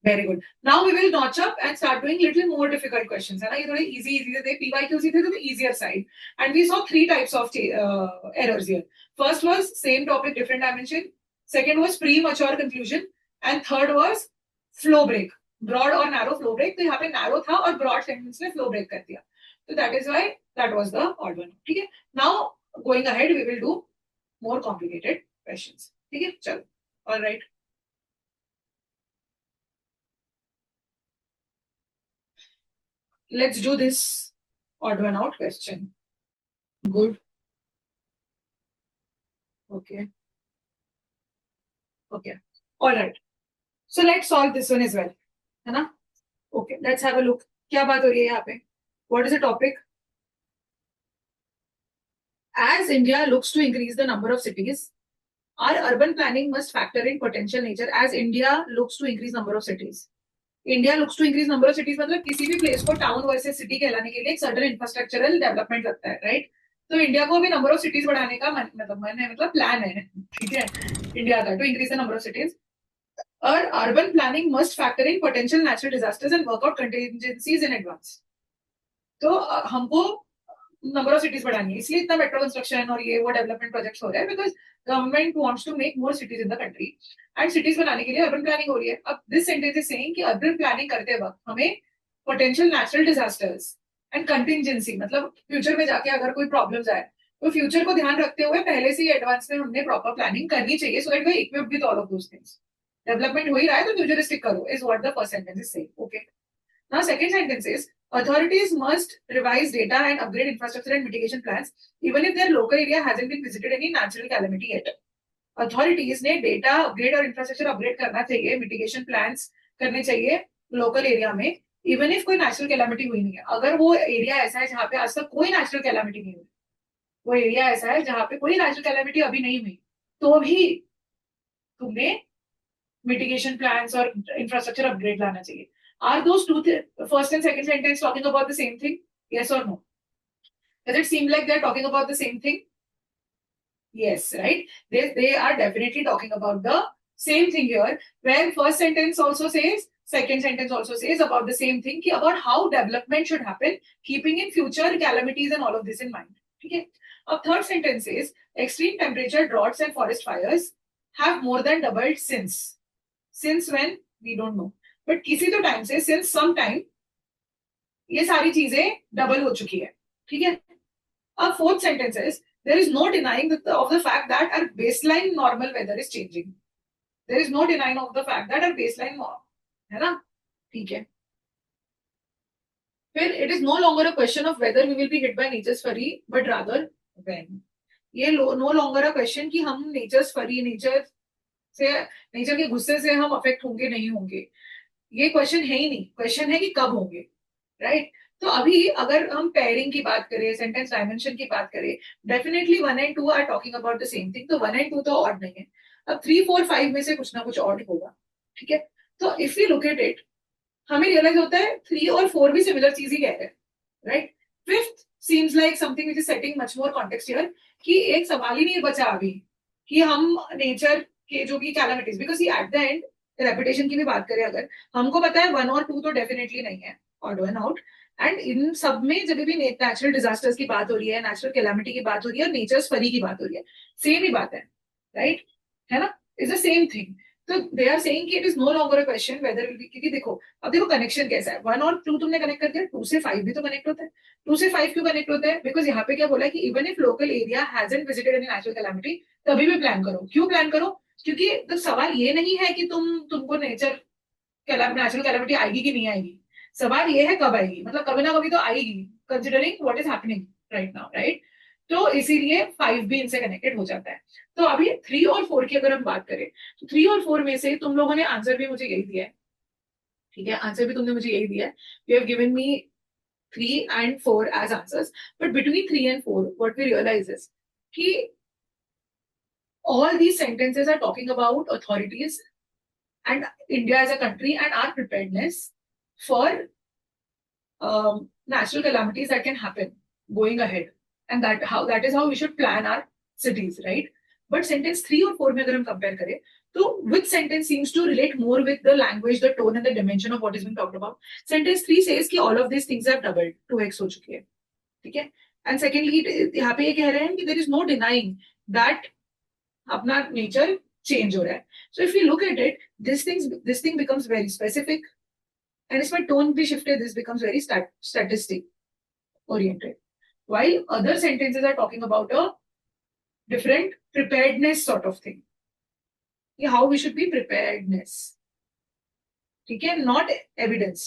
Very good. Now we will notch up and start doing little more difficult questions. है ना, ये थोड़े easy थे, PYQs थे तो easier side. And we saw three types of errors here. First was same topic, different dimension. Second was premature conclusion. And third was flow break. Broad or narrow flow break. तो यहाँ पे narrow था और broad sentence ने flow break कर दिया. So that is why that was the odd one. ठीक है. Now going ahead we will do more complicated questions. ठीक है. चलो. All right. Let's do this odd one out question. Good. Okay. Okay. All right. So let's solve this one as well. है ना? Okay. Let's have a look. क्या बात हो रही है यहाँ पे? What is the topic? As India looks to increase the number of cities, our urban planning must factor in potential nature. As India looks to increase number of cities. India looks to increase number of cities मतलब किसी भी place को town versus city कहलाने के लिए एक certain infrastructural development लगता है, राइट? तो इंडिया को भी नंबर ऑफ सिटीज बढ़ाने का मन है, मतलब प्लान है, ठीक है, इंडिया का to increase the number of cities. और urban planning must factor in potential natural disasters and work out contingencies in advance. तो हमको नंबर ऑफ सिटीज बढ़ानी है, इसलिए इतना मेट्रो कंस्ट्रक्शन और ये वो डेवलपमेंट प्रोजेक्ट्स हो रहे हैं, because government wants to make more cities in the country and cities बनाने के लिए अर्बन प्लानिंग हो रही है. अब दिस सेंटेंस इज सेइंग कि अर्बन प्लानिंग करते वक्त हमें potential natural disasters and contingency, मतलब फ्यूचर में जाके अगर कोई प्रॉब्लम्स आए तो फ्यूचर को ध्यान रखते हुए पहले से ही एडवांस में हमने प्रॉपर प्लानिंग करनी चाहिए, so that we equipped with all of those things. Development हो ही रहा है तो फ्यूचरिस्टिक करो is what the first sentence is saying. Okay. Now, second sentence is authorities must revise data and upgrade infrastructure and mitigation plans, even if their local area hasn't been visited any natural calamity yet. Authorities ने data upgrade और infrastructure upgrade करना चाहिए, mitigation plans करने चाहिए local area में, even if कोई natural calamity हुई नहीं है. अगर वो area ऐसा है जहाँ पे आज तक कोई natural calamity नहीं हुई, वो area ऐसा है जहाँ पे कोई natural calamity अभी नहीं हुई, तो भी तुमने mitigation plans और infrastructure upgrade लाना चाहिए. Are those two first and second sentence talking about the same thing? Yes or no? Does it seem like they're talking about the same thing? Yes, right? They are definitely talking about the same thing here, where first sentence also says, second sentence also says about the same thing, about how development should happen, keeping in future calamities and all of this in mind. Okay. Our third sentence says, extreme temperature, droughts and forest fires have more than doubled since. Since when? We don't know. But किसी तो time से since some time ये सारी चीजें double हो चुकी है, ठीक है. अब fourth sentence is there is no denying of the fact that our baseline normal weather is changing. There is no denying of the fact that our baseline, है ना, ठीक है. फिर it is no longer a question of whether we will be hit by nature's fury, but rather when. ये no longer a question कि हम natures फरी, nature के गुस्से से हम अफेक्ट होंगे नहीं होंगे, ये क्वेश्चन है ही नहीं. क्वेश्चन है कि कब होंगे, राइट? तो अभी अगर हम पेयरिंग की बात करें, सेंटेंस डायमेंशन की बात करें, definitely 1 and 2 are talking about the same thing. तो 1 and 2 तो ऑड नहीं है. अब 3, 4, 5 में से कुछ ना कुछ ऑड होगा, ठीक है. तो if you look at it, हमें रियलाइज होता है 3 और 4 भी सिमिलर चीज ही कह रहे हैं, right? Fifth seems like something which is setting much more context here, कि एक सवाल ही नहीं बचा अभी कि हम नेचर के जो भी calamities, because at the and reputation की भी बात करें अगर, हमको पता है 1 और 2 तो डेफिनेटली नहीं है, odd one out. And in सब में जब भी नेचुरल डिजास्टर्स की बात हो रही है, नेचुरल कैलामिटी की बात हो रही है और नेचर्स फरी की बात हो रही है, सेम ही बात है, राइट? है ना, इज द सेम थिंग. तो दे आर सेइंग कि it is no longer a question whether will be, क्योंकि देखो अब देखो कनेक्शन कैसा है. 1 और 2 तुमने कनेक्ट कर दिया, 2 से 5 भी तो कनेक्ट होता है. 2 से 5 क्यों कनेक्ट होता है? बिकॉज यहाँ पे क्या बोला है कि even if local area hasn't visited any natural calamity, तभी भी प्लान करो. क्यों प्लान करो? क्योंकि तो सवाल ये नहीं है कि तुमको नेचुरल कैलामिटी आएगी कि नहीं आएगी, सवाल ये है कब आएगी, मतलब कभी ना कभी तो आएगी, considering what is happening right now, right? तो इसीलिए 5 भी इनसे कनेक्टेड हो जाता है. तो अभी 3 और 4 की अगर हम बात करें, तो 3 और 4 में से तुम लोगों ने आंसर भी मुझे यही दिया है, ठीक है, आंसर भी तुमने मुझे यही दिया है. You have given me 3 and 4 as answers, but between 3 and 4 what we realize is कि all these sentences are talking about authorities and India as a country and our preparedness for natural calamities that can happen going ahead, and that is how we should plan our cities, right? But sentence 3 और 4 में अगर हम compare करें तो which sentence seems to relate more with the language, the tone and the dimension of what is being talked about? Sentence 3 says कि all of these things have doubled, 2x हो चुकी है, ठीक है. एंड सेकेंडली यहाँ पे ये कह रहे हैं कि there is no denying that अपना नेचर चेंज हो रहा है. So if you look at it, this thing becomes very specific and इसमें टोन भी शिफ्ट है. This becomes very statistic oriented, while other sentences are talking about a different preparedness sort of thing. How we should be preparedness, ठीक है, not evidence,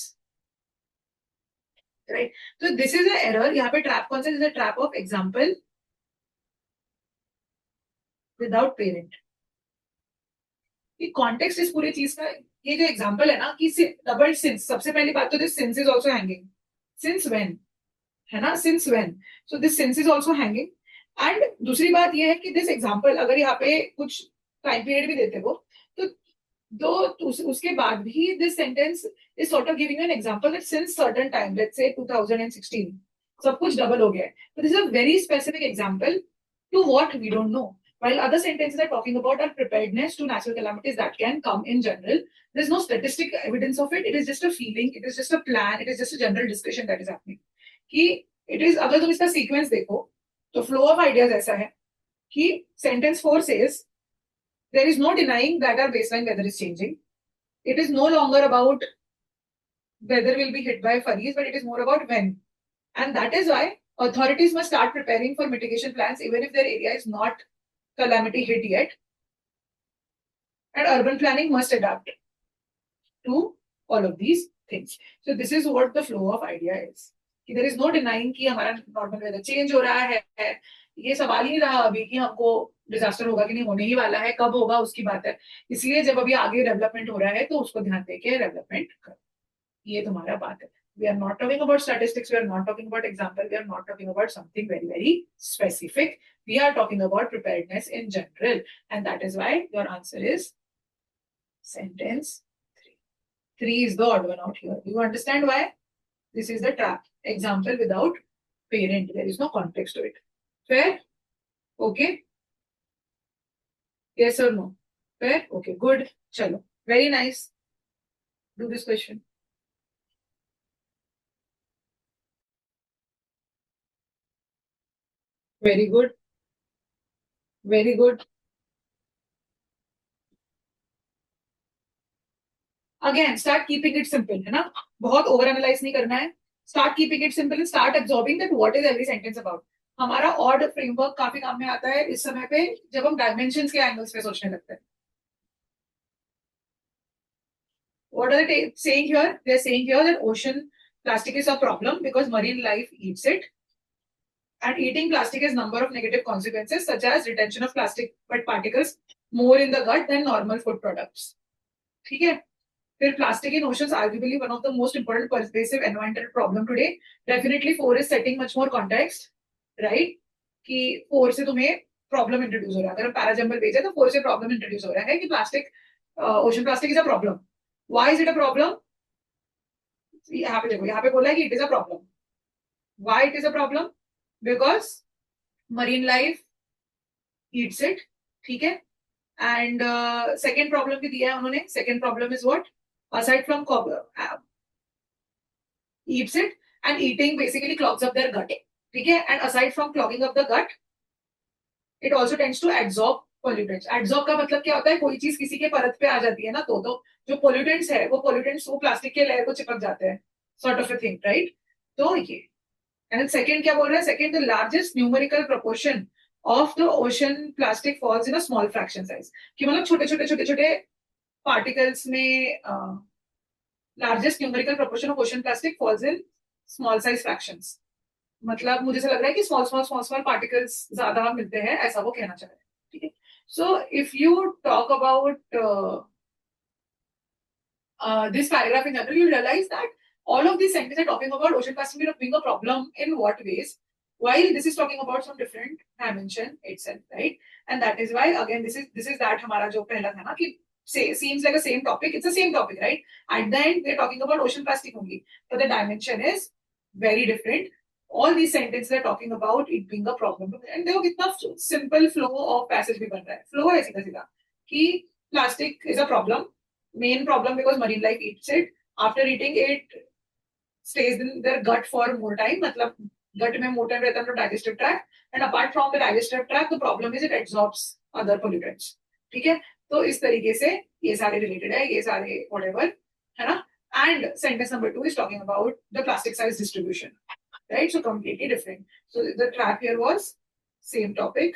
right? So this is an error. यहाँ पे trap कौन सा? This is a trap of example without parent. ये context इस पूरी चीज का, ये जो example है ना कि double since, सबसे पहली बात तो this since is also hanging. Since when, है ना? Since when? So this since is also hanging. And दूसरी बात ये है कि दिस एग्जाम्पल अगर यहाँ पे कुछ टाइम पीरियड भी देते हो तो उसके बाद भी this sentence is sort of giving an example that since certain time, let's say 2016, सब कुछ डबल हो गया है. तो this is a very specific example to what we don't know. While other sentences are talking about our preparedness to natural calamities that can come in general, there's no statistic evidence of it. It is just a feeling, it is just a plan, it is just a general discussion that is happening. कि it is, अगर तुम इसका sequence देखो तो flow of ideas ऐसा है कि sentence 4 says there is no denying that our baseline weather is changing. It is no longer about weather will be hit by furries, but it is more about when. And that is why authorities must start preparing for mitigation plans even if their area is not calamity hit yet. And urban planning must adapt to all of these things. So this is what the flow of idea is. कि there is no denying कि हमारा normal weather change हो रहा है. ये सवाल ही नहीं रहा अभी कि हमको डिजास्टर होगा कि नहीं, होने ही वाला है, कब होगा उसकी बात है. इसलिए जब अभी आगे डेवलपमेंट हो रहा है तो उसको ध्यान देके डेवलपमेंट करो. ये तुम्हारा बात है. We are not talking about statistics, we are not talking about example, we are not talking about something very, very specific. We are talking about preparedness in general. And that is why your answer is sentence 3. 3 is the odd one out here. Do you understand why? This is the trap. Example without parent. There is no context to it. Fair? Okay? Yes or no? Fair? Okay, good. Chalo. Very nice. Do this question. Very good. Very good. Again, start keeping it simple, है ना? बहुत over analyze नहीं करना है. Start keeping it simple and start absorbing that what is every sentence about. हमारा odd framework काफी काम में आता है इस समय पे जब हम dimensions के angles पे सोचने लगते हैं. What are they saying here? They're saying here that ocean plastic is a problem because marine life eats it. And eating plastic has number of negative consequences such as retention of plastic particles more in the gut than normal food products. ठीक है? फिर plastic in oceans arguably one of the most important pervasive environmental problem today. Definitely 4 is setting much more context, right? कि 4 से तुम्हें problem introduce हो रहा है. अगर हम पैराजम्बल भेजे तो 4 से problem introduce हो रहा है कि plastic, ocean plastic is a problem. Why is it a problem? यहाँ पे देखो, यहाँ पे बोला है कि it is a problem. Why it is a problem? Because marine life eats it, ठीक है? And second problem भी दिया है उन्होंने. Second problem is what? Aside from eats it, and eating basically clogs up their gut, ठीक है? And aside from clogging up the gut, it also tends to absorb pollutants. Absorb का मतलब क्या होता है? कोई चीज किसी के परत पे आ जाती है ना तो जो pollutants है वो pollutants वो प्लास्टिक के लेयर को चिपक जाते हैं, sort of a thing, right? तो ये. And second क्या बोल रहा है? Second, the largest numerical proportion of the ocean plastic falls in a small fraction size. कि मतलब छोटे-छोटे particles में largest numerical proportion of ocean plastic falls in small size fractions. मतलब मुझे ऐसा लग रहा है कि small particles ज्यादा मिलते हैं, ऐसा वो कहना चाह रहे हैं, ठीक है? So if you talk about this paragraph in general, you realize that all of these sentences are talking about ocean plastic being a problem in what ways, while this is talking about some different dimension itself, right? And that is why again this is that हमारा जो पहला था ना कि seems like a same topic. It's the same topic, right? At the end we're talking about ocean plastic only, but the dimension is very different. all these sentences are talking about it being a problem. And देखो कितना simple flow of passage भी बन रहा है. Flow है सीधा सीधा कि plastic is a problem, main problem because marine life eats it. After eating it, stays in their gut for more time. मतलब gut में more time रहता है तो digestive tract. And apart from the digestive tract, the problem is it absorbs other pollutants. ठीक है? तो इस तरीके से ये सारे related है, ये सारे whatever है ना? And sentence number 2 is talking about the plastic size distribution. Right? So completely different. So the trap here was same topic,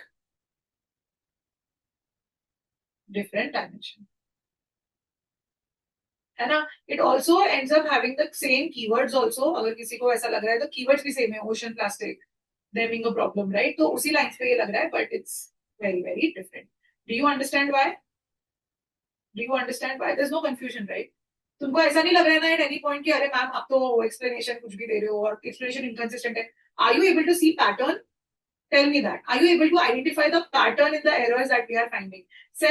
different dimension. है ना? It also ends up having the same keywords also. अगर किसी को ऐसा लग रहा है तो keywords भी same है, ocean plastic, there being a problem, right? तो उसी lines पे ये लग रहा है, but it's very very different. Do you understand why? Do you understand why? There's no confusion, right? तुमको ऐसा नहीं लग रहा है ना at any point कि अरे मैम आप तो explanation कुछ भी दे रहे हो और explanation inconsistent है. Are you able to see pattern? Tell me that. Are you able to identify the pattern in the errors that we are finding? से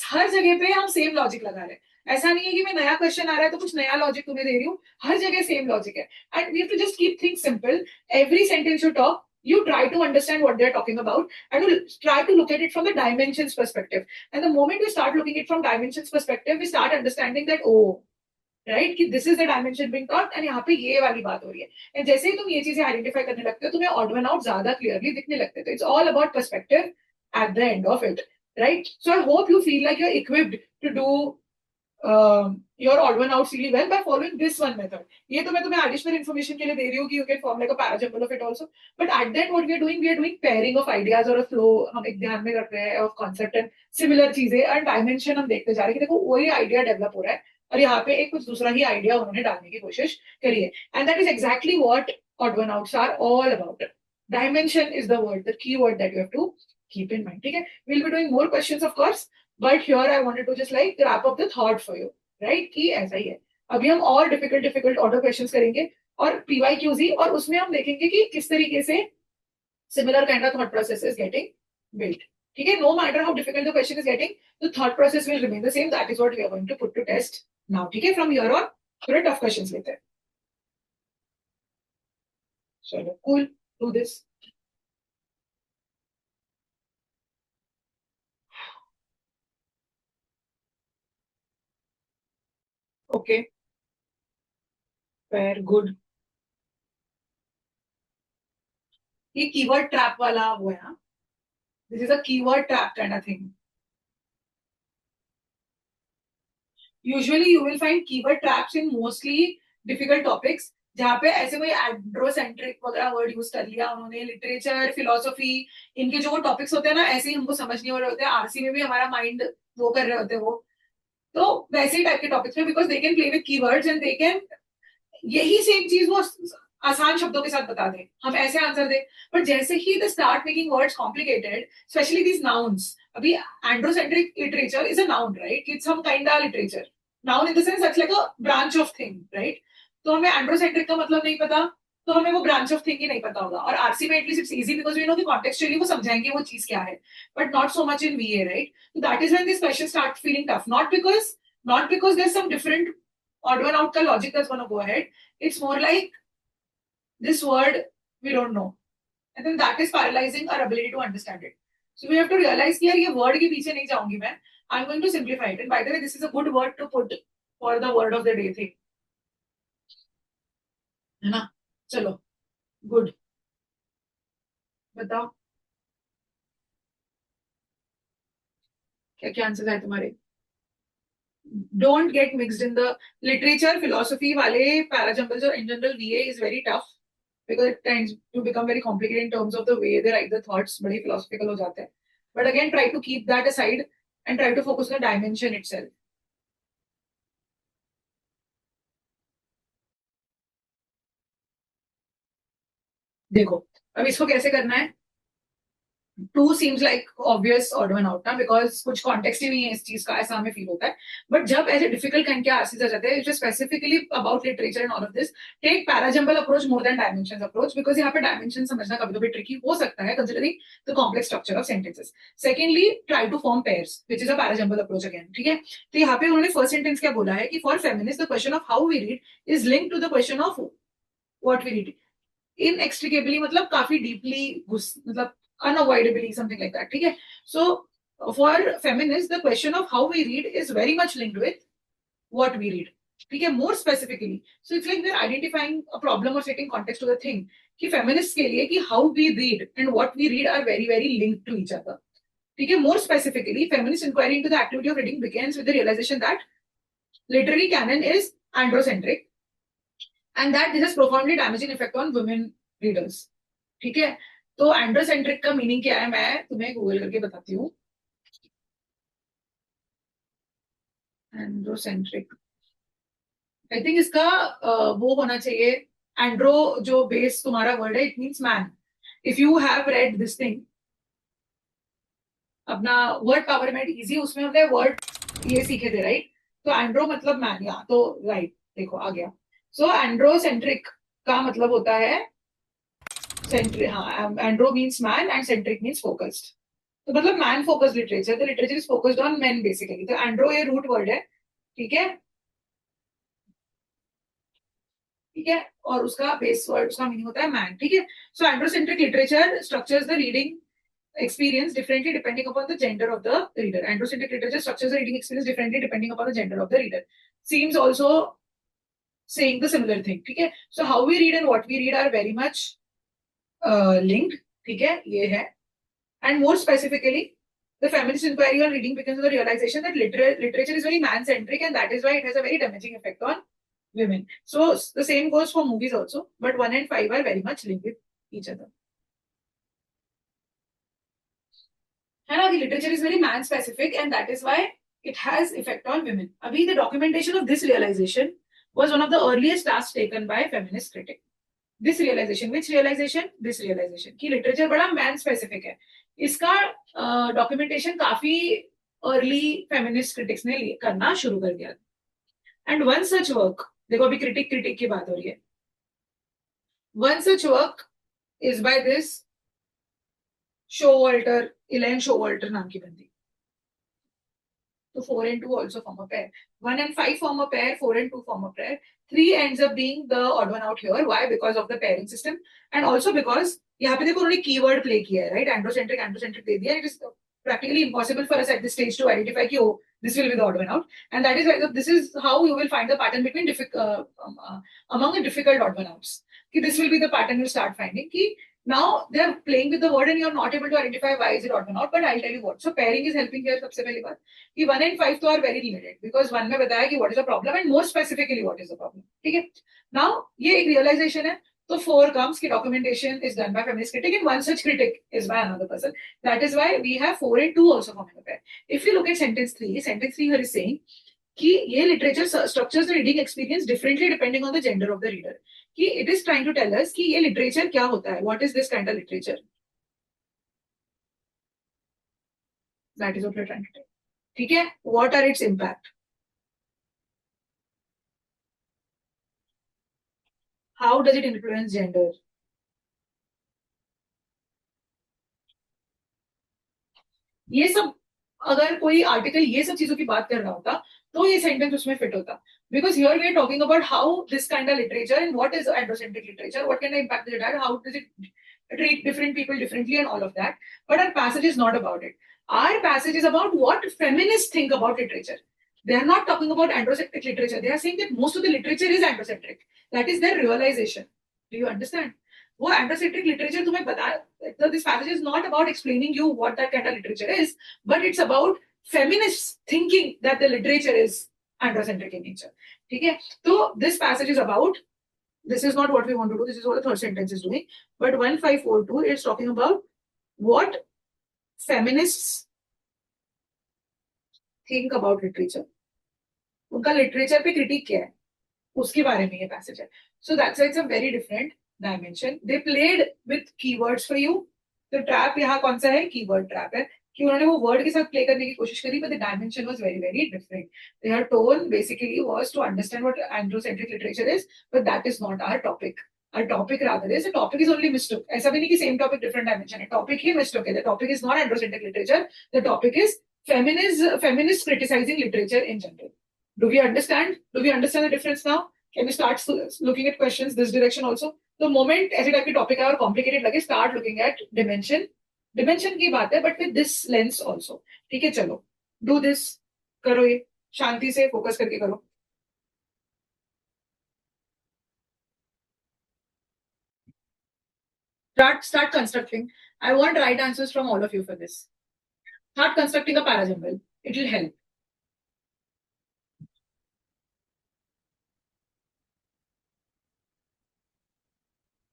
हर जगह पे हम सेम लॉजिक लगा रहे हैं. ऐसा नहीं है कि मैं नया क्वेश्चन आ रहा है तो कुछ नया लॉजिक तुम्हें दे रही हूँ. हर जगह सेम लॉजिक है. And we have to just keep things simple. Every sentence you talk, you try to understand what they're talking about and you try to look at it from the dimensions perspective. And the moment we start looking at it from dimensions perspective, we start understanding that, oh, right कि this is the dimension being taught and यहाँ पे ये वाली बात हो रही है. And जैसे ही तुम ये चीजें आइडेंटिफाई करने लगते हो तुम्हें ऑड वन आउट ज्यादा क्लियरली दिखने लगते हैं. तो it's all about perspective at the end of it, right? So I hope you feel like you are equipped to do your odd one outs really well by following this one method. ये तो मैं तुम्हें additional information के लिए दे रही हूँ कि you can form like a parajumble of it also. But at that what we are doing pairing of ideas और a flow हम एक ध्यान में रख रहे हैं of concept and similar चीजें and dimension हम देखते जा रहे हैं कि देखो वही idea develop हो रहा है और यहाँ पे एक कुछ दूसरा ही आइडिया उन्होंने डालने की कोशिश करी है. And that is exactly what odd one outs are all about. Dimension is the word, the key word that you have to keep in mind. ठीक है, we'll be doing more questions of course, but here I wanted to just like wrap up the thought for you, right? कि ऐसा ही है. अभी हम और difficult order questions करेंगे और पीवाईक्यूजी और उसमें हम देखेंगे कि किस तरीके से similar kind of thought process is getting built. ठीक है, no matter how difficult the question is getting, the thought process will remain the same. That is what we are going to put to test now. ठीक है, from here on थोड़े tough questions लेते हैं. चलो, cool, do this. Okay, fair, good. ये keyword trap वाला वो है ना. This is a keyword trap kind of thing. Usually you will find keyword traps in mostly difficult topics. जहाँ पे ऐसे कोई एंड्रोसेंट्रिक वगैरह वर्ड यूज कर लिया उन्होंने, लिटरेचर, फिलोसफी, इनके जो टॉपिक्स होते हैं ना ऐसे ही हमको समझ नहीं हो रहे होते हैं. आरसी में भी हमारा माइंड वो कर रहे होते हैं वो. तो वैसे ही टाइप के टॉपिक्स में because they can play with keywords and they can यही सेम चीज वो आसान शब्दों के साथ बता दें, हम ऐसे आंसर दें. बट जैसे ही they start making words complicated, especially these nouns. अभी androcentric literature is a noun, right? It's some kind of literature. Noun in the sense that's like a branch of thing, right? तो हमें एंड्रोसेंट्रिक का मतलब नहीं पता तो हमें वो ब्रांच ऑफ थिंग ही नहीं पता होगा. और आरसी में at least it's easy because we know कि कॉन्टेक्चुअली वो समझाएंगे वो चीज क्या है, but not so much in VA, right? So that is when this question starts feeling tough. Not because there's some different odd one out ka logic that's going to go ahead. It's more like this word we don't know, and then that is paralyzing our ability to understand it. So we have to realize कि यार ये word के पीछे नहीं जाऊंगी मैं. I'm going to simplify it. And by the way, this is a good word to put for the word of the day thing. है ना? चलो, good. बताओ क्या क्या आंसर है तुम्हारे. Don't get mixed in the literature, philosophy वाले parajumbles or in general VA is very tough because it tends to become very complicated in terms of the way they write the thoughts. बड़ी philosophical हो जाते हैं. But again, try to keep that aside and try to focus on the dimension itself. देखो, अब इसको कैसे करना है. 2 seems like obvious odd one out ना, because कुछ context ही नहीं है इस चीज का, ऐसा हमें फील होता है. बट जब ऐसे डिफिकल्ट काइंड के आंसर्स आ जाते हैं, जो specifically about literature and all of this, take para jumble approach more than dimension approach, because यहाँ पे डायमेंशन समझना कभी कभी ट्रिकी हो सकता है considering the complex structure of sentences. Secondly, try to form pairs which is a para jumble approach again. ठीक है, तो यहाँ पे उन्होंने फर्स्ट सेंटेंस क्या बोला है कि for feminist the question of how we read is link to the question of what we read. inextricably मतलब काफी deeply मतलब unavoidably something like that. ठीक है? So for feminists the question of how we read is very much linked with what we read. ठीक है? More specifically, so it's like they're identifying a problem or setting context to the thing कि feminists के लिए कि how we read and what we read are very very linked to each other. ठीक है? More specifically, feminist inquiry into the activity of reading begins with the realization that literary canon is androcentric and that this has profoundly damaging effect on women readers. ठीक है? तो एंड्रोसेंट्रिक का meaning क्या है मैं तुम्हें गूगल करके बताती हूँ. एंड्रोसेंट्रिक आई थिंक इसका वो होना चाहिए. एंड्रो जो बेस तुम्हारा वर्ड है, it means man. If you have read this thing अपना वर्ड पावर मेड इजी, उसमें हमने वर्ड ये सीखे थे राइट. तो एंड्रो मतलब मैन. या तो राइट देखो आ गया. सो एंड्रोसेंट्रिक का मतलब होता है सेंट्रिक. हाँ, andro means man and centric means focused. तो मतलब man focused literature. The literature is focused on men basically. तो एंड्रो ये रूट वर्ड है. ठीक है? ठीक है? और उसका बेस वर्ड उसका मीनिंग होता है मैन. ठीक है? So androcentric literature structures the reading experience differently depending upon the gender of the reader. Androcentric literature structures the reading experience differently depending upon the gender of the reader. Seems also saying the similar thing. ठीक है? So how we read and what we read are very much linked. ठीक है? ये है. And more specifically, the feminist inquiry on reading begins with the realization that literature is very man-centric and that is why it has a very damaging effect on women. So the same goes for movies also, but 1 and 5 are very much linked with each other. And literature is very man specific and that is why it has effect on women. Abhi, the documentation of this realization was one of the earliest tasks taken by feminist critic. This realization, which realization? This realization कि literature बड़ा man specific है. इसका documentation काफी early feminist critics ने करना शुरू कर दिया. And one such work, देखो अभी critic की बात हो रही है. One such work is by this Showalter, Elaine Showalter नाम की बंदी. तो 4 and 2 also form a pair. 1 and 5 form a pair, 4 and 2 form a pair. 3 ends up being the odd one out here. Why? Because of the pairing system and also because यहाँ पे देखो उन्होंने keyword play किया है, right? Androcentric दे दिया. It is practically impossible for us at this stage to identify कि oh, this will be the odd one out. And that is why this is how you will find the pattern between among the difficult odd one outs. कि this will be the pattern you start finding कि now they're playing with the word and you're not able to identify why is it odd one out, but I'll tell you what. So pairing is helping here. सबसे पहली बात कि 1 and 5 तो are very related because 1 में बताया कि what is the problem and more specifically what is the problem. ठीक है? Now ये एक realization है. So 4 comes कि documentation is done by feminist critic and one such critic is by another person. That is why we have 4 and 2 also forming a pair. If you look at sentence 3 here is saying कि ये literature structures the reading experience differently depending on the gender of the reader. कि it is trying to tell us कि ये literature क्या होता है. What is this kind of literature? That is what we're trying to tell. ठीक है? What are its impact? How does it influence gender? ये सब अगर कोई आर्टिकल ये सब चीजों की बात कर रहा होता तो ये सेंटेंस उसमें फिट होता. Because here we are talking about how this kind of literature and what is androcentric literature, what kind of impact does it have, how does it treat different people differently and all of that. But our passage is not about it. Our passage is about what feminists think about literature. They are not talking about androcentric literature. They are saying that most of the literature is androcentric. That is their realization. Do you understand? वो androcentric literature तुम्हें बता. So this passage is not about explaining you what that kind of literature is, but it's about feminists thinking that the literature is androcentric in nature. ठीक है? So this passage is about. This is not what we want to do. This is what the third sentence is doing. But 1542 is talking about what feminists think about literature. उनका literature पे critique क्या है? उसके बारे में ये passage है. So that's why it's a very different dimension. They played with keywords for you. तो trap यहाँ कौन सा है? Keyword trap है. कि उन्होंने वो word के साथ play करने की कोशिश करी, but the dimension was very, very different. Their tone basically was to understand what androcentric literature is, but that is not our topic. Our topic rather is, the topic is only mistook. ऐसा भी नहीं कि same topic, different dimension है. Topic ही mistook है. The topic is not androcentric literature. The topic is feminist criticizing literature in general. Do we understand? Do we understand the difference now? Can we start looking at questions this direction also? तो moment ऐसे type की topic है और complicated लगे, start looking at dimension. Dimension की बात है but with this lens also. ठीक है, चलो डू दिस. करो ये शांति से फोकस करके करो. Start constructing. I want right answers from all of you for this. Start constructing a parajumble. It will help.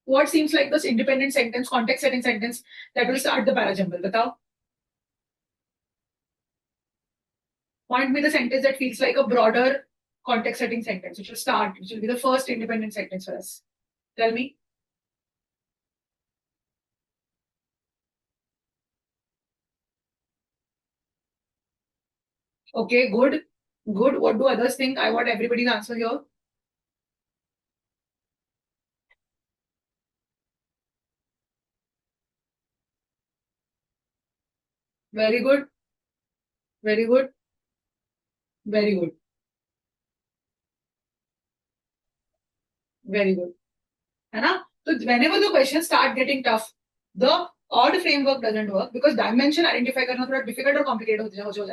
What seems like this independent sentence, context setting sentence that will start the parajumble? Batao. Point me the sentence that feels like a broader context setting sentence, which will start, which will be the first independent sentence for us. Tell me. Okay, good. Good. What do others think? I want everybody's answer here. Very good. Very good. Very good. Very good. है ना? So whenever the questions start getting tough, the odd framework doesn't work because dimension identify करना थोड़ा difficult और complicated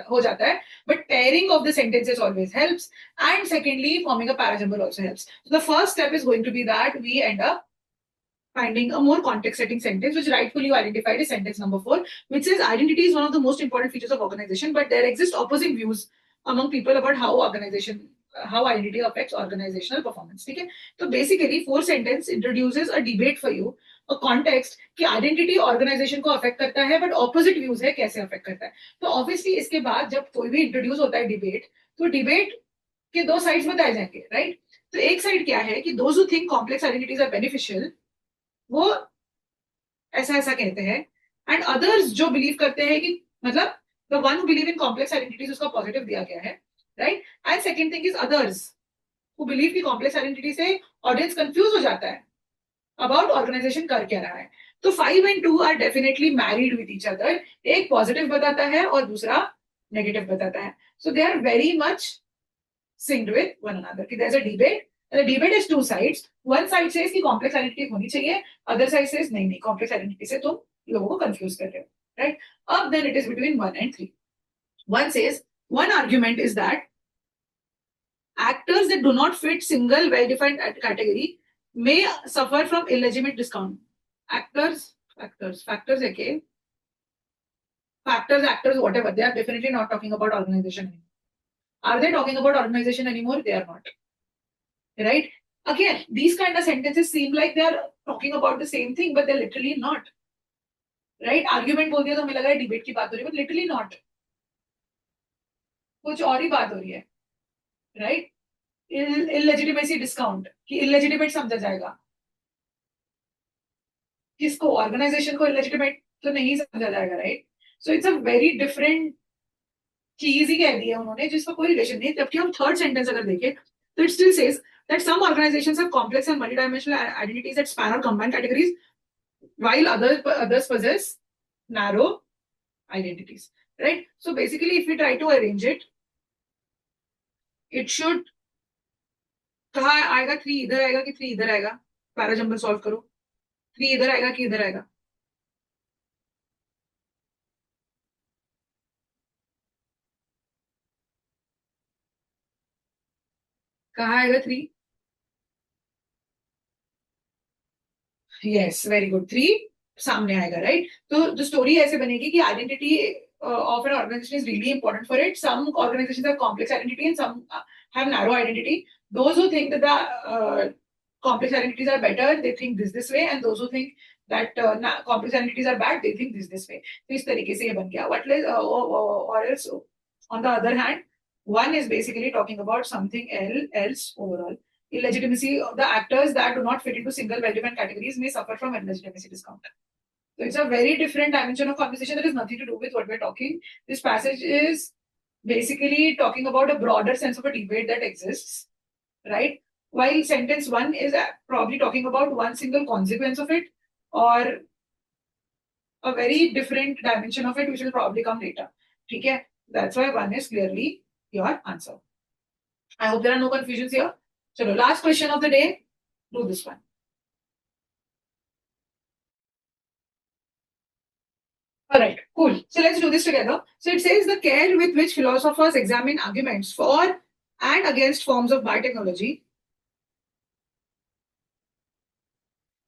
हो जाता है. But pairing of the sentences always helps. And secondly, forming a parajumble also helps. So the first step is going to be that we end up finding a more context setting sentence, which rightfully you identified as sentence number 4, which says identity is one of the most important features of organization, but there exist opposing views among people about how identity affects organizational performance. ठीक है, तो basically 4 sentence introduces a debate for you, a context कि identity organization को affect करता है, but opposite views है कैसे affect करता है. तो obviously इसके बाद जब कोई भी introduce होता है debate, तो debate के दो sides बताए जाएंगे, right? तो एक side क्या है कि those who think complex identities are beneficial, वो ऐसा ऐसा कहते हैं. एंड अदर्स जो बिलीव करते हैं कि मतलब the one who believe in complex identities उसका पॉजिटिव दिया गया है, right. And second thing is others who believe कि कॉम्प्लेक्स आइडेंटिटी से ऑडियंस कंफ्यूज हो जाता है अबाउट ऑर्गेनाइजेशन कर क्या रहा है. तो 5 and 2 are definitely married with each other. एक पॉजिटिव बताता है और दूसरा नेगेटिव बताता है. So they are very much synced with one another. There's a debate. The debate is two sides. One side says कि complex identity होनी चाहिए. Other side says नहीं नहीं complex identity से तुम लोगों को confuse कर रहे हो, right? Up then it is between 1 and 3. One says one argument is that actors that do not fit single well-defined category may suffer from illegitimate discount. Factors है के actors whatever, they are definitely not talking about organization. Are they talking about organization anymore? They are not. Right? Again, these kind of sentences seem like they are talking about the same thing, but they're literally not. Right? Argument बोल दिया तो हमें लगा है debate की बात हो रही है, but literally not. कुछ और ही बात हो रही है. Right? Illegitimacy discount कि illegitimate समझा जाएगा. किसको? Organization को illegitimate तो नहीं समझा जाएगा, right? So it's a very different चीज ही कह दी है उन्होंने जिसका कोई रिलेशन नहीं. जबकि हम थर्ड सेंटेंस अगर देखें तो it still says that some organizations have complex and multidimensional identities that span or combine categories, while others possess narrow identities, right? So basically, if we try to arrange it, it should कहाँ आएगा? 3 इधर आएगा कि 3 इधर आएगा? Parajumble solve करो. 3 इधर आएगा कि इधर आएगा? कहाँ आएगा 3? Yes, very good. 3 सामने आएगा, राइट? तो जो स्टोरी ऐसे बनेगी कि identity of an organization is really important for it. Some organizations have complex identity and some have narrow identity. Those who think that the complex identities are better, they think this way, and those who think that complex identities are bad, they think this way. तो इस तरीके से ये बन गया. Or else, on the other hand, one is basically talking about something else overall. Illegitimacy, the actors that do not fit into single well-defined categories may suffer from illegitimacy discount. So it's a very different dimension of conversation that has nothing to do with what we're talking. This passage is basically talking about a broader sense of a debate that exists, right? While sentence 1 is probably talking about one single consequence of it or a very different dimension of it, which will probably come later. Okay? That's why 1 is clearly your answer. I hope there are no confusions here. So, last question of the day, do this one. All right, cool. So let's do this together. So it says the care with which philosophers examine arguments for and against forms of biotechnology.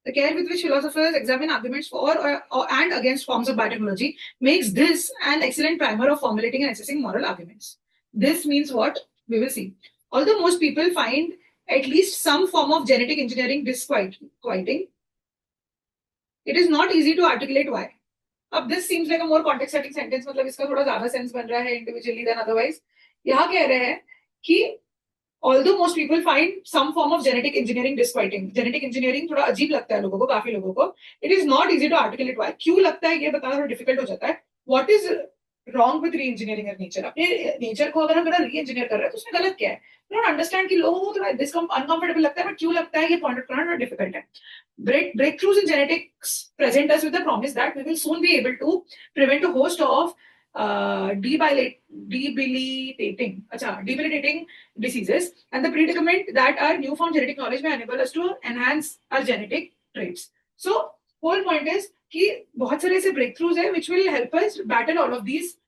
The care with which philosophers examine arguments for and against forms of biotechnology makes this an excellent primer of formulating and assessing moral arguments. This means what? We will see. Although most people find at least some form of genetic engineering disquieting, it is not easy to articulate why. अब this seems like a more context setting sentence, मतलब इसका थोड़ा ज्यादा sense बन रहा है individually than otherwise. यहाँ कह रहे हैं कि although most people find some form of genetic engineering disquieting, genetic engineering थोड़ा अजीब लगता है लोगों को, काफी लोगों को. It is not easy to articulate why. क्यों लगता है ये बताना थोड़ा difficult हो जाता है. What is wrong with re-engineering of nature? अपने नेचर को अगर हम re-engineer कर रहे हैं तो उसमें गलत क्या है? You don't understand कि लोगों को थोड़ा uncomfortable लगता है, but क्यों लगता है ये point out करना थोड़ा difficult है. Breakthroughs in genetics present us with the promise that we will soon be able to prevent a host of debilitating diseases and the predicament that our newfound genetic knowledge may enable us to enhance our genetic traits. So, whole point is कि बहुत सारे ऐसे breakthroughs है which will help us battle all of these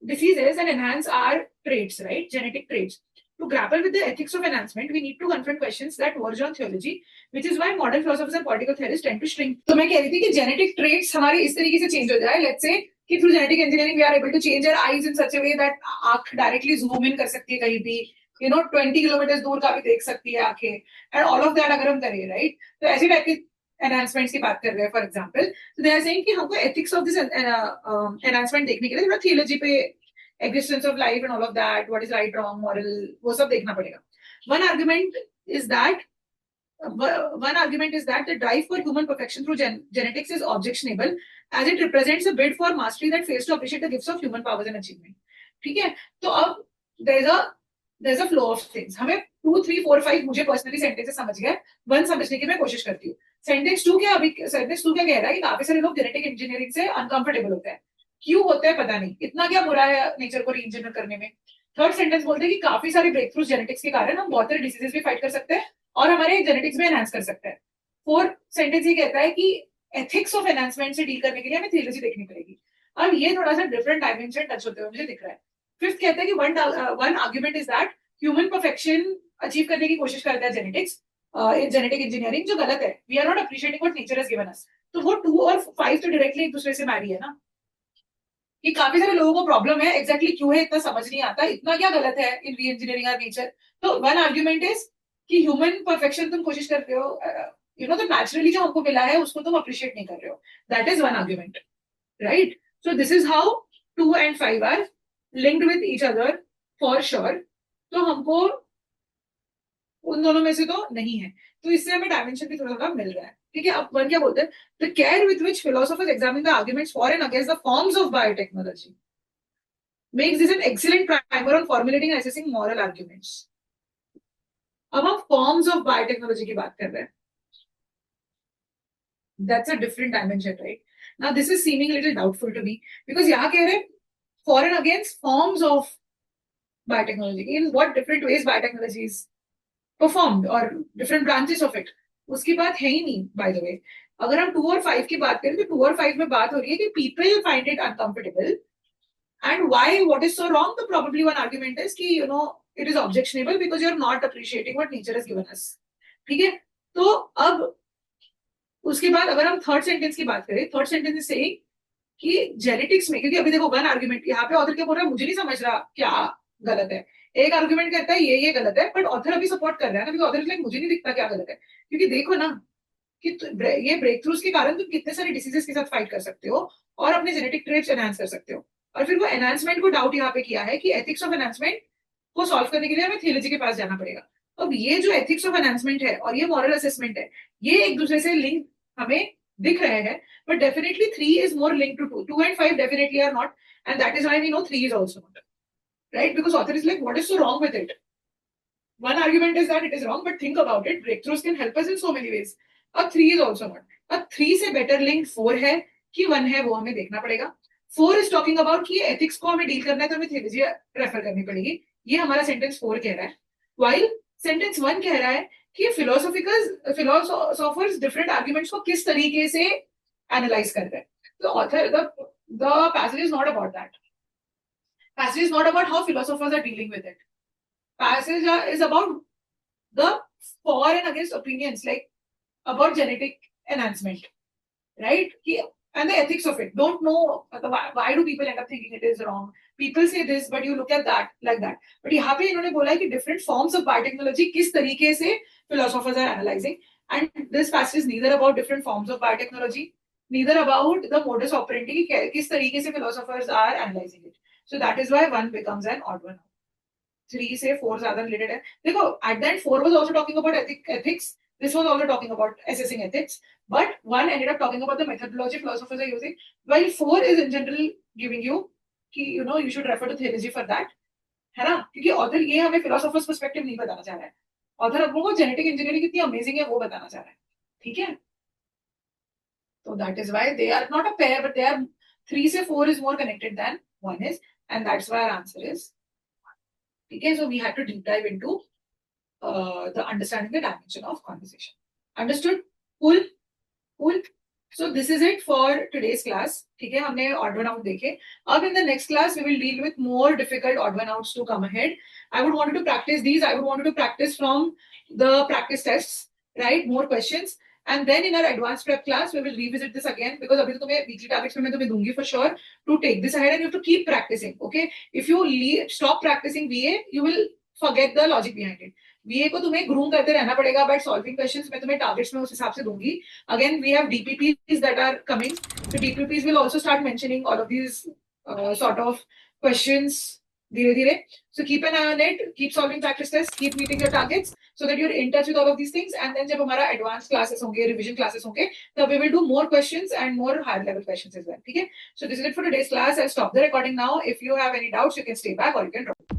diseases and enhance our traits, right? Genetic traits. To grapple with the ethics of enhancement, we need to confront questions that verge on theology, which is why modern philosophers and political theorists tend to shrink. तो मैं कह रही थी कि genetic traits हमारे इस तरीके से change हो जाए. Let's say कि through genetic engineering we are able to change our eyes in such a way that आँख directly zoom in कर सकती है कहीं भी, 20 किलोमीटर दूर का भी देख सकती है आँखें. And all of that अगर हम करें, right? तो ऐसी टाइप की enhancements की बात कर रहे हैं, for example. So they are saying कि हमको ethics of this enhancement देखने के लिए थोड़ा theology पे existence of life and all of that, what is right, wrong, moral, वो सब देखना पड़ेगा. One argument is that the drive for human perfection through genetics is objectionable as it represents a bid for mastery that fails to appreciate the gifts of human powers and achievement. ठीक है? तो अब there's a flow of things. हमें 2, 3, 4, 5 मुझे personally sentences समझ गए. 1 समझने की मैं कोशिश करती हूँ. Sentence 2 क्या कह रहा है कि काफी सारे लोग genetic engineering से uncomfortable होते हैं. क्यों होता है पता नहीं, इतना क्या बुरा है नेचर को री-इंजीनियर करने में. थर्ड सेंटेंस बोलते हैं कि काफी सारे ब्रेक थ्रू जेनेटिक्स के कारण हम बहुत सारे डिसीजेस भी फाइट कर सकते हैं और हमारे जेनेटिक्स भी एनहांस कर सकते हैं. फोर्थ सेंटेंस ये कहता है कि एथिक्स ऑफ एनहांसमेंट से डील करने के लिए हमें थियोलॉजी देखनी पड़ेगी. अब ये थोड़ा सा डिफरेंट डायमेंशन टच होते हुए मुझे दिख रहा है. फिफ्थ कहता है कि one argument is that human perfection achieve करने की कोशिश करता है जेनेटिक्स, जेनेटिक इंजीनियरिंग, जो गलत है. We are not appreciating what nature has given us. तो वो 2 और 5 तो डायरेक्टली एक दूसरे से मैरी है ना. कि काफी सारे लोगों को प्रॉब्लम है, एग्जैक्टली क्यों है इतना समझ नहीं आता, इतना क्या गलत है इन री इंजीनियरिंग आवर नेचर. तो वन आर्ग्यूमेंट इज कि ह्यूमन परफेक्शन तुम कोशिश करते हो, तो नेचुरली जो हमको मिला है उसको तुम अप्रिशिएट नहीं कर रहे हो. That is one argument, right? So this is how 2 and 5 are linked with each other for sure. तो हमको उन दोनों में से तो नहीं है, तो इससे हमें डायमेंशन भी थोड़ा थोड़ा मिल रहा है. ठीक है, अब वन क्या बोलते हैं? The care with which philosophers examine the arguments for and against the forms of biotechnology makes this an excellent primer on formulating and assessing moral arguments. अब हम फॉर्म्स ऑफ बायोटेक्नोलॉजी की बात कर रहे हैं. That's a different dimension, right? Now this is seeming little doubtful to me because यहाँ कह रहे हैं for and against forms of biotechnology. In what different ways biotechnology is performed और डिफरेंट ब्रांचेस ऑफ इट, उसकी बात है ही नहीं. By the way, अगर हम 2 और 5 की बात करें तो 2 और 5 में बात हो रही है कि people find it uncomfortable and why, what is so wrong. तो प्रोबेबली वन आर्गुमेंट इज कि it is objectionable because you are not appreciating what nature has given us. ठीक है, तो अब उसके बाद अगर हम थर्ड सेंटेंस की बात करें, थर्ड सेंटेंस इज सेइंग कि जेनेटिक्स में, क्योंकि अभी देखो वन आर्गुमेंट यहाँ पे ऑथर क्या बोल रहा है, मुझे नहीं समझ रहा क्या गलत है. एक आर्गुमेंट कहता है ये गलत है, बट ऑथर अभी सपोर्ट कर रहा है ना, ऑथर लाइक मुझे नहीं दिखता क्या गलत है. क्योंकि देखो ना कि ये ब्रेक थ्रूज के कारण तुम कितने सारे डिसीजेस के साथ फाइट कर सकते हो और अपने जेनेटिक ट्रेट्स एनहांस कर सकते हो. और फिर वो एनहांसमेंट को डाउट यहाँ पे किया है कि एथिक्स ऑफ एनहांसमेंट को सॉल्व करने के लिए हमें थियोलॉजी के पास जाना पड़ेगा. अब ये जो एथिक्स ऑफ एनहांसमेंट है और ये मॉरल असेसमेंट है, ये एक दूसरे से लिंक हमें दिख रहे हैं, but definitely 3 is more linked to 2. 2 and 5 definitely are not, and that is why we know 3 is also not, right? Because author is like, what is so wrong with it? One argument is that it is wrong, but think about it, breakthroughs can help us in so many ways. अब 3 is also not. अब 3 से better link 4 है कि 1 है, वो हमें देखना पड़ेगा. 4 is talking about कि ethics को हमें डील करना है तो हमें theology रेफर करनी पड़ेगी. ये हमारा सेंटेंस 4 कह रहा है. While सेंटेंस 1 कह रहा है कि फिलोसोफर्स डिफरेंट आर्ग्यूमेंट्स को किस तरीके से एनालाइज कर रहे हैं. तो author, the The passage is not about that. Passage is not about how philosophers are dealing with it. Passage is about the for and against opinions, like about genetic enhancement, right? And the ethics of it. Don't know why do people end up thinking it is wrong. People say this, but you look at that like that. But यहाँ पे इन्होंने बोला है कि different forms of biotechnology किस तरीके से philosophers are analyzing. And this passage is neither about different forms of biotechnology, neither about the modus operandi कि किस तरीके से philosophers are analyzing it. So that is why one becomes an odd one. 3 से 4 ज्यादा related है. देखो, at the end 4 was also talking about ethics. This was also talking about assessing ethics. But one ended up talking about the methodology philosophers are using. While 4 is in general giving you कि you should refer to theology for that. है ना? क्योंकि author ये हमें philosophers perspective नहीं बताना चाह रहा है. ऑथर अपनों को जेनेटिक इंजीनियरिंग कितनी अमेजिंग है वो बताना चाह रहा है. ठीक है? So that is why they are not a pair, but they are 3 से 4 is more connected than 1 is, and that's why our answer is. Okay, so we had to deep dive into the understanding the dimension of conversation. Understood? Cool? Cool. So this is it for today's class. ठीक है, हमने odd one out देखे. अब in the next class we will deal with more difficult odd one outs to come ahead. I would want you to practice these. I would want you to practice from the practice tests, right? More questions. And then in our advanced prep class, we will revisit this again because अभी तो तुम्हें weekly targets में मैं तुम्हें दूंगी for sure to take this ahead and you have to keep practicing. Okay? If you stop practicing VA, you will forget the logic behind it. VA को तुम्हें groom करते रहना पड़ेगा बट सॉल्विंग क्वेश्चंस मैं तुम्हें टारगेट्स में उस हिसाब से दूंगी. Again, we have DPPs that are coming. So DPPs will also start mentioning all of these sort of questions धीरे धीरे. So keep an eye on it, keep solving practice tests, keep meeting your targets so that you're in touch with all of these things. And then जब हमारा advanced classes होंगे, revision classes होंगे, तब we will do more questions and more higher level questions as well. ठीक है? So this is it for today's class. I'll stop the recording now. If you have any doubts, you can stay back or you can drop.